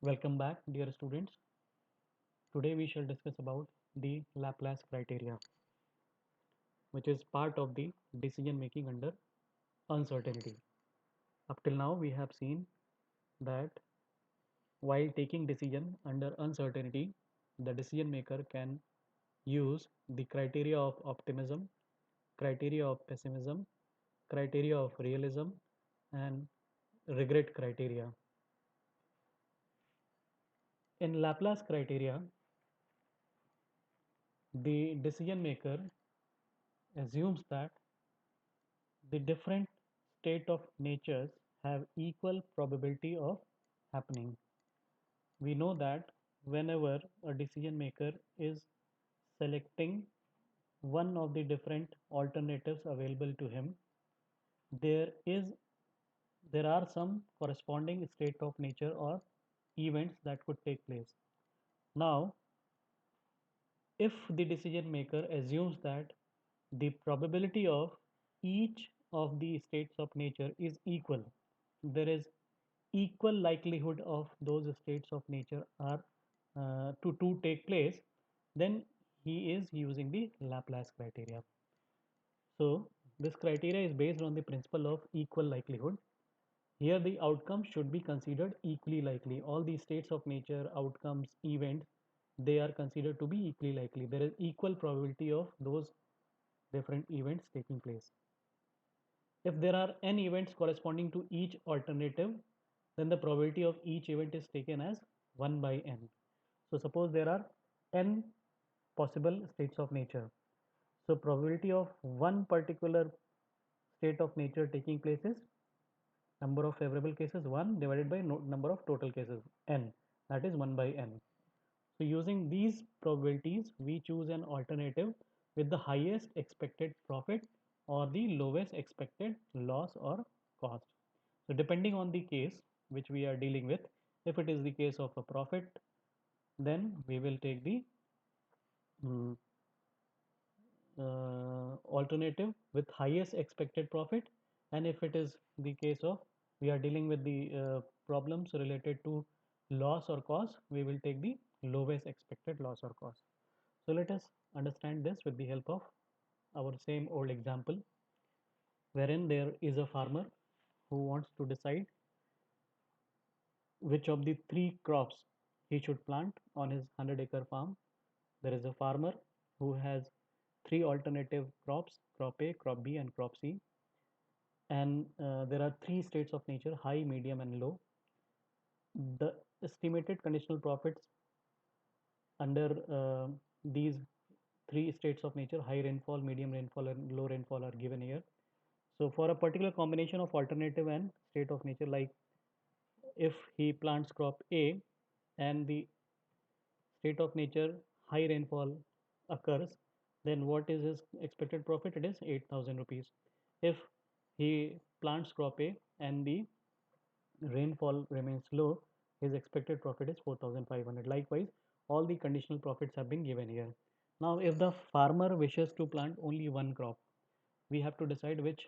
Welcome back, dear students. Today we shall discuss about the Laplace criteria, which is part of the decision making under uncertainty. Up till now, we have seen that while taking decision under uncertainty, the decision maker can use the criteria of optimism, criteria of pessimism, criteria of realism, and regret criteria. In Laplace criteria, the decision maker assumes that the different state of natures have equal probability of happening. We know that whenever a decision maker is selecting one of the different alternatives available to him, there is there are some corresponding state of nature or events that could take place. Now, if the decision maker assumes that the probability of each of the states of nature is equal, there is equal likelihood of those states of nature are to take place, then he is using the Laplace criteria. So this criteria is based on the principle of equal likelihood. Here the outcomes should be considered equally likely. All the states of nature, outcomes, events, they are considered to be equally likely. There is equal probability of those different events taking place. If there are n events corresponding to each alternative, then the probability of each event is taken as 1 by n. So suppose there are n possible states of nature. So probability of one particular state of nature taking place is number of favorable cases 1 divided by number of total cases n, that is 1 by n. So using these probabilities, we choose an alternative with the highest expected profit or the lowest expected loss or cost. So depending on the case which we are dealing with, if it is the case of a profit, then we will take the mm, alternative with highest expected profit. And if it is the case of we are dealing with the problems related to loss or cost, we will take the lowest expected loss or cost. So let us understand this with the help of our same old example, wherein there is a farmer who wants to decide which of the three crops he should plant on his 100-acre farm. There is a farmer who has three alternative crops, crop A, crop B, and crop C. And there are three states of nature: high, medium, and low. The estimated conditional profits under these three states of nature, high rainfall, medium rainfall, and low rainfall, are given here. So for a particular combination of alternative and state of nature, like if he plants crop A and the state of nature high rainfall occurs, then what is his expected profit? It is 8,000 rupees. If he plants crop A and the rainfall remains low, his expected profit is 4,500. Likewise, all the conditional profits have been given here. Now, if the farmer wishes to plant only one crop, we have to decide which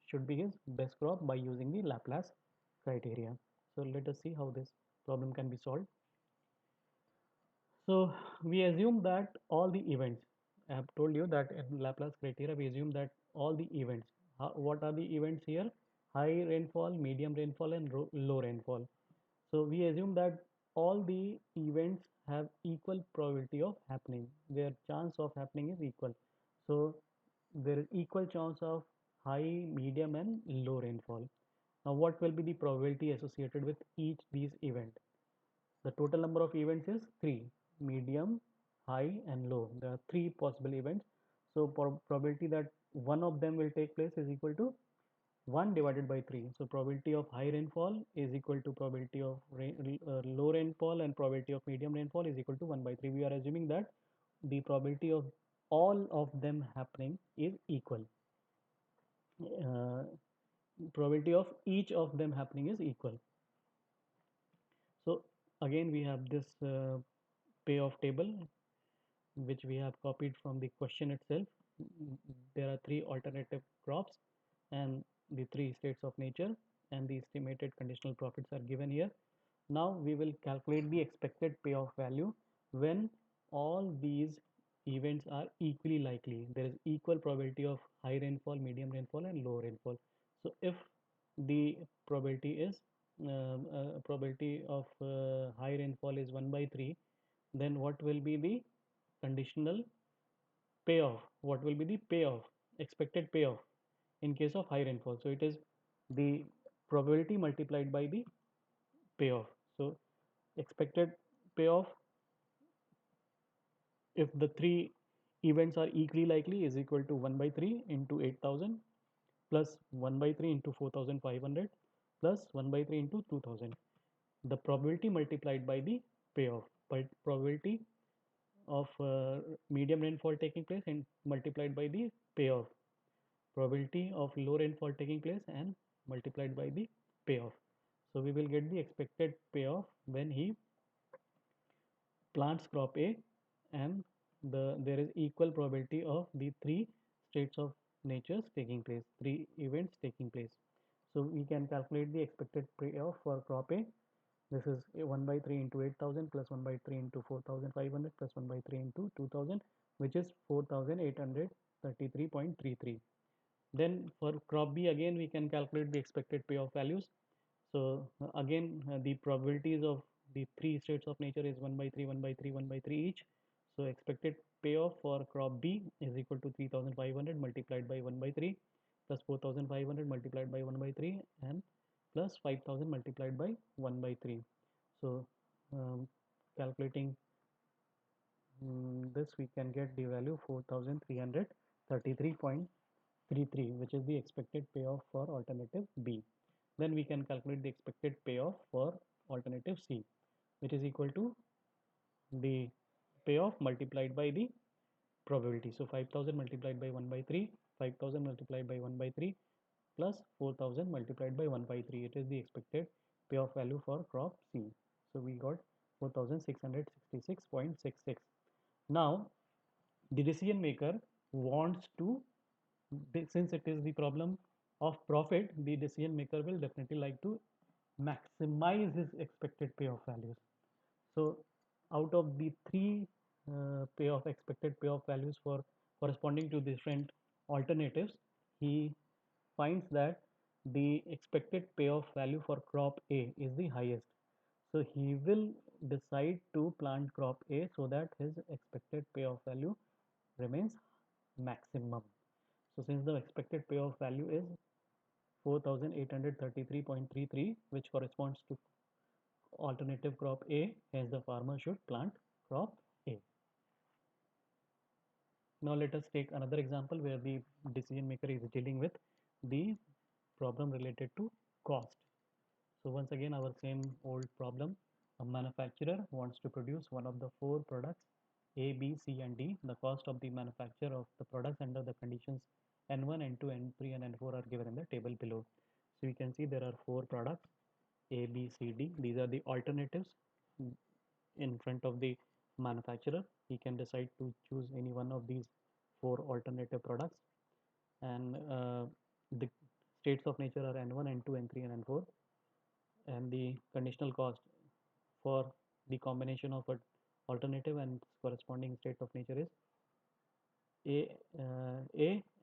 should be his best crop by using the Laplace criteria. So let us see how this problem can be solved. So we assume that all the events, I have told you that in Laplace criteria, we assume that all the events, what are the events here? High rainfall, medium rainfall, and low rainfall. So we assume that all the events have equal probability of happening. Their chance of happening is equal. So there is equal chance of high, medium, and low rainfall. Now, what will be the probability associated with each these event? The total number of events is 3: medium, high, and low. There are three possible events. So probability that one of them will take place is equal to 1 divided by 3. So probability of high rainfall is equal to probability of low rainfall, and probability of medium rainfall is equal to 1 by 3. We are assuming that the probability of all of them happening is equal. Uh, Probability of each of them happening is equal. So again we have this payoff table which we have copied from the question itself. There are three alternative crops and the three states of nature, and the estimated conditional profits are given here. Now we will calculate the expected payoff value when all these events are equally likely. There is equal probability of high rainfall, medium rainfall, and low rainfall. So if the probability of high rainfall is 1 by 3, then what will be the conditional payoff? What will be the payoff, expected payoff in case of high rainfall? So it is the probability multiplied by the payoff. So expected payoff, if the three events are equally likely, is equal to 1 by 3 into 8000 plus 1 by 3 into 4500 plus 1 by 3 into 2000. The probability multiplied by the payoff, but probability of medium rainfall taking place and multiplied by the payoff, probability of low rainfall taking place and multiplied by the payoff. So we will get the expected payoff when he plants crop A, and there is equal probability of the three states of natures taking place, three events taking place. So we can calculate the expected payoff for crop A. This is 1 by 3 into 8000 plus 1 by 3 into 4500 plus 1 by 3 into 2000, which is 4833.33. Then for crop B, again we can calculate the expected payoff values. So again, the probabilities of the three states of nature is 1 by 3, 1 by 3, 1 by 3 each. So expected payoff for crop B is equal to 3500 multiplied by 1 by 3 plus 4500 multiplied by 1 by 3 and plus 5000 multiplied by 1 by 3. So calculating this, we can get the value 4333.33, which is the expected payoff for alternative B. Then we can calculate the expected payoff for alternative C, which is equal to the payoff multiplied by the probability. So 5000 multiplied by 1 by 3, 5000 multiplied by 1 by 3 plus 4000 multiplied by 1 by 3. It is the expected payoff value for crop C. So we got 4666.66. Now the decision maker wants to, since it is the problem of profit, the decision maker will definitely like to maximize his expected payoff values. So out of the three expected payoff values for corresponding to different alternatives, he finds that the expected payoff value for crop A is the highest. So he will decide to plant crop A so that his expected payoff value remains maximum. So since the expected payoff value is 4833.33, which corresponds to alternative crop A, hence the farmer should plant crop A. Now let us take another example where the decision maker is dealing with the problem related to cost. So once again, our same old problem. A manufacturer wants to produce one of the four products A, B, C and D. The cost of the manufacture of the products under the conditions N1, N2, N3 and N4 are given in the table below. So you can see there are four products A, B, C, D. These are the alternatives in front of the manufacturer. He can decide to choose any one of these four alternative products, and the states of nature are N1, N2, N3 and N4, and the conditional cost for the combination of an alternative and corresponding state of nature is A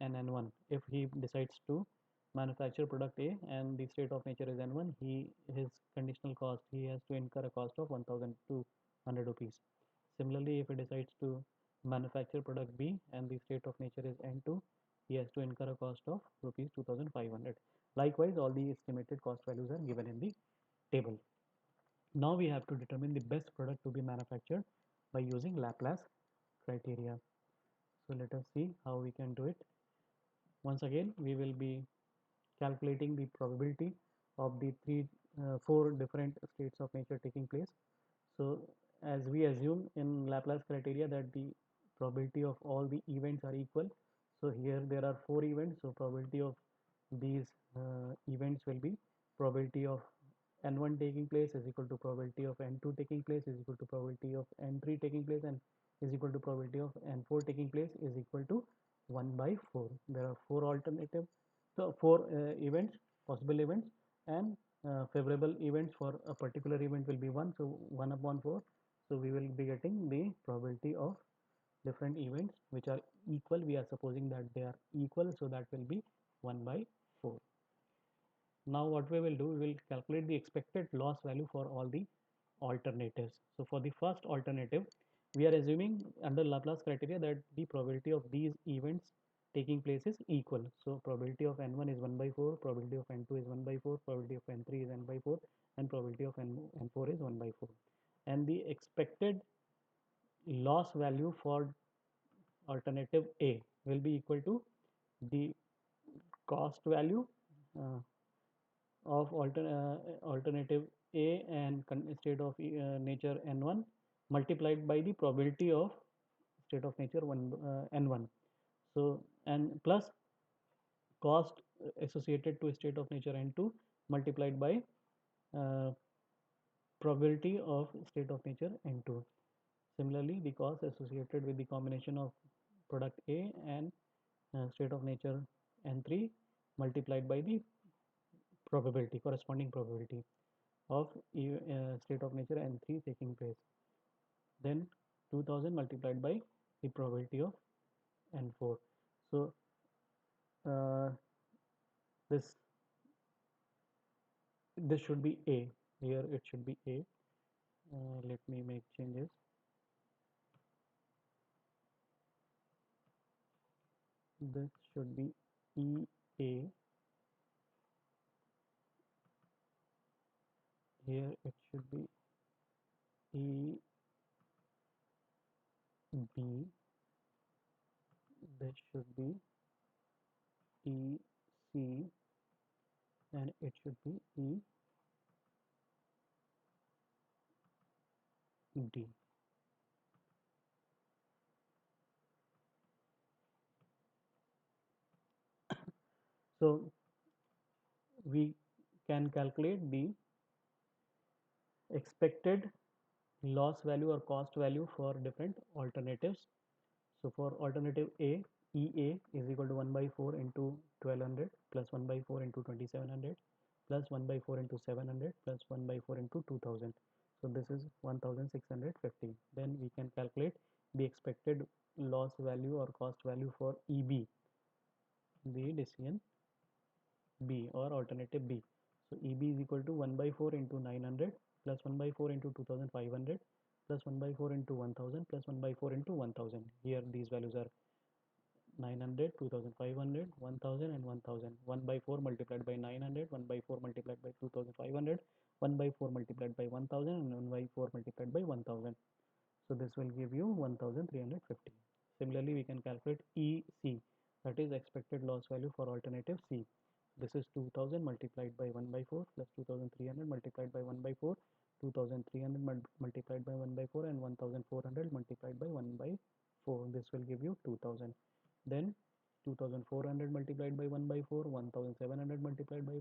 and N1. If he decides to manufacture product A and the state of nature is N1, his conditional cost, he has to incur a cost of 1200 rupees. Similarly, if he decides to manufacture product B and the state of nature is N2, he has to incur a cost of rupees 2500. Likewise, all the estimated cost values are given in the table. Now we have to determine the best product to be manufactured by using Laplace criteria. So let us see how we can do it. Once again, we will be calculating the probability of the four different states of nature taking place. So as we assume in Laplace criteria that the probability of all the events are equal. So here there are four events. So probability of these events will be probability of N1 taking place is equal to probability of N2 taking place is equal to probability of N3 taking place and is equal to probability of N4 taking place is equal to 1 by 4. There are four alternative, so four events, possible events, and favorable events for a particular event will be 1, so 1 upon 4. So we will be getting the probability of different events which are equal. We are supposing that they are equal, so that will be 1 by 4. Now what we will do, we will calculate the expected loss value for all the alternatives. So for the first alternative, we are assuming under Laplace criteria that the probability of these events taking place is equal. So probability of n1 is 1 by 4, probability of n2 is 1 by 4, probability of n3 is n by 4, and probability of n4 is 1 by 4. And the expected loss value for alternative A will be equal to the cost value uh, of alternative A and state of nature n1 multiplied by the probability of state of nature n1. So and plus cost associated to state of nature n2 multiplied by uh, probability of state of nature n2. Similarly, the cost associated with the combination of product A and state of nature n3 multiplied by the probability, corresponding probability of state of nature n3 taking place. Then 2000 multiplied by the probability of n4. So uh, this this should be A. Here it should be A. Let me make changes. This should be EA. Here it should be EB. This should be EC, and it should be ED. So we can calculate the expected loss value or cost value for different alternatives. So for alternative A, EA is equal to 1 by 4 into 1200 plus 1 by 4 into 2700 plus 1 by 4 into 700 plus 1 by 4 into 2000. So this is 1650. Then we can calculate the expected loss value or cost value for EB, the decision B or alternative B. So EB is equal to 1 by 4 into 900 plus 1 by 4 into 2500 plus 1 by 4 into 1000 plus 1 by 4 into 1000. Here these values are 900, 2500, 1000 and 1000. 1 by 4 multiplied by 900, 1 by 4 multiplied by 2500, 1 by 4 multiplied by 1000 and 1 by 4 multiplied by 1000. So this will give you 1350. Similarly, we can calculate EC, that is expected loss value for alternative C. This is 2000 multiplied by 1 by 4 plus 2300 multiplied by 1 by 4, 2300 multiplied by 1 by 4 and 1400 multiplied by 1 by 4. This will give you 2000. Then 2400 multiplied by 1 by 4, 1700 multiplied by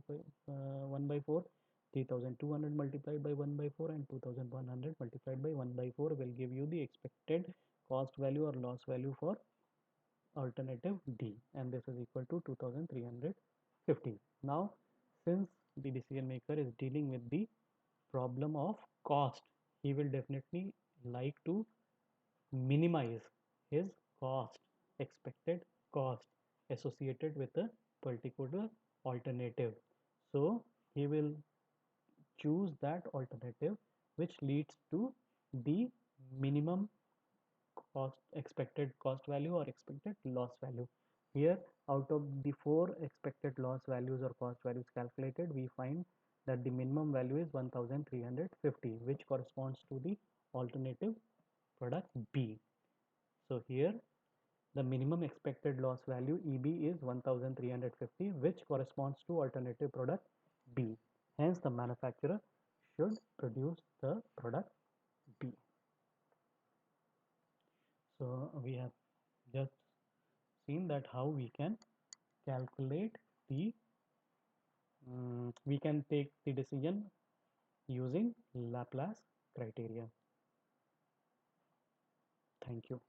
1 by 4, 3200 multiplied by 1 by 4 and 2100 multiplied by 1 by 4 will give you the expected cost value or loss value for alternative D, and this is equal to 2350. Now since the decision maker is dealing with the problem of cost, he will definitely like to minimize his cost, expected cost associated with a particular alternative. So he will choose that alternative which leads to the minimum cost, expected cost value or expected loss value. Here out of the four expected loss values or cost values calculated, we find that the minimum value is 1350, which corresponds to the alternative product B. So here the minimum expected loss value EB is 1350, which corresponds to alternative product B. Hence the manufacturer should produce the product B. So we have just seen that how we can calculate the we can take the decision using Laplace criteria. Thank you.